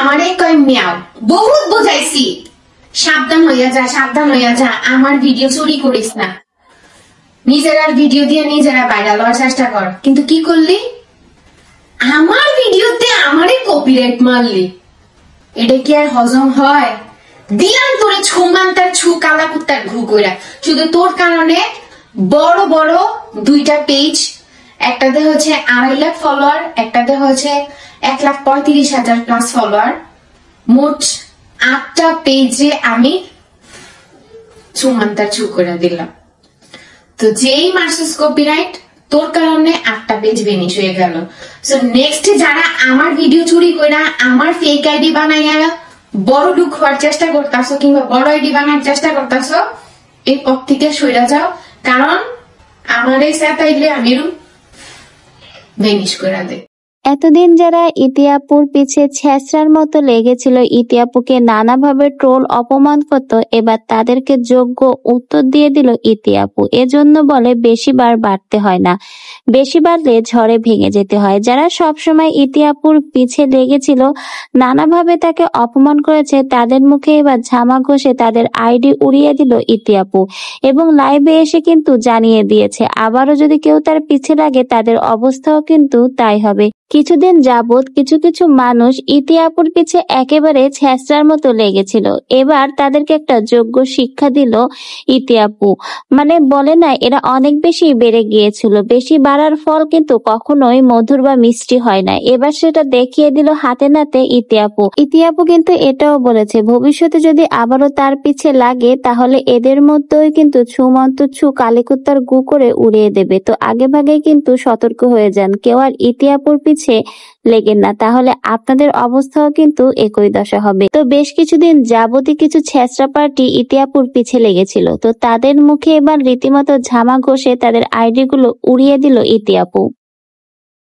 আমারে কয় মিয়াও, বহুত বুঝাইছি সাবধান হইয়া যা, আমার ভিডিও চুরি করিস না, নিজেরা ভিডিও দিয়ে নিজেরা ভাইরাল হওয়ার চেষ্টা কর। কিন্তু কি করলি, আমার ভিডিওতে আমারে কপিরাইট মারলি, এটা কি আর হজম হয়? দিলাম তোরে ছুমান্তার ছু কালা কুত্তার ঘু কইরা, শুধু তোর কারণে বড় বড় দুইটা পেজ, একটাতে হচ্ছে 2.5 লাখ ফলোয়ার, একটাতে হচ্ছে 1,35,000 প্লাস ফলোয়ার, মোট 8টা পেজে আমি ছুমান্তার ছু করে দিলাম। তো যেই মার্সেস কপিরাইট, তোর কারণে 8টা পেজ বেনিশ হয়ে গেল। সো নেক্সট যারা আমার ভিডিও চুরি কইরা আমার ফেক আইডি বানাইয়া বড় লুক হওয়ার চেষ্টা করতেছো কিংবা বড় আইডি বানানোর চেষ্টা করতেছো, এই পথ থেকে সইরা যাও, কারণ আমার এই সাইডে আমি বেনিশ করে দেই। এতদিন যারা ইতি আপুর পিছে ছেঁচড়ার মতো লেগেছিল, ইতি আপুকে নানাভাবে ট্রোল অপমান করত, এবার তাদেরকে যোগ্য উত্তর দিয়ে দিল ইতি আপু। এজন্য বলে বেশি বার বাড়তে হয় না, বেশি বাড়লে ঝড়ে ভেঙে যেতে হয়। যারা সবসময় ইতি আপুর পিছে লেগেছিল, নানাভাবে তাকে অপমান করেছে, তাদের মুখে এবার ঝামা ঘষে তাদের আইডি উড়িয়ে দিল ইতি আপু এবং লাইভে এসে কিন্তু জানিয়ে দিয়েছে আবারও যদি কেউ তার পিছে লাগে তাদের অবস্থাও কিন্তু তাই হবে। কিছুদিন যাবত কিছু কিছু মানুষ ইতি আপুর পিছে একেবারে ছেঁচড়ার মতো লেগেছিল, এবার তাদেরকে একটা যোগ্য শিক্ষা দিল ইতি আপু। মানে বলে না, এরা অনেক বেশি বেড়ে গিয়েছিল, বেশি বাড়ার ফল কিন্তু কখনোই মধুর বা মিষ্টি হয় না। এবার সেটা দেখিয়ে দিল হাতে নাতে ইতি আপু। ইতি আপু কিন্তু এটাও বলেছে ভবিষ্যতে যদি আবারও তার পিছে লাগে তাহলে এদের মধ্যেই কিন্তু ছুমন্ত ছু কালীকুত্তার গু করে উড়িয়ে দেবে। তো আগে ভাগে কিন্তু সতর্ক হয়ে যান, কেউ আর ইতি আপুর পিছে লেগেন না, তাহলে আপনাদের অবস্থাও কিন্তু একই দশা হবে। তো বেশ কিছুদিন যাবতীয় কিছু ছেঁচড়া পার্টি ইতি আপুর পিছে লেগেছিল, তো তাদের মুখে এবার রীতিমতো ঝামা ঘষে তাদের আইডি গুলো উড়িয়ে দিল ইতি আপু।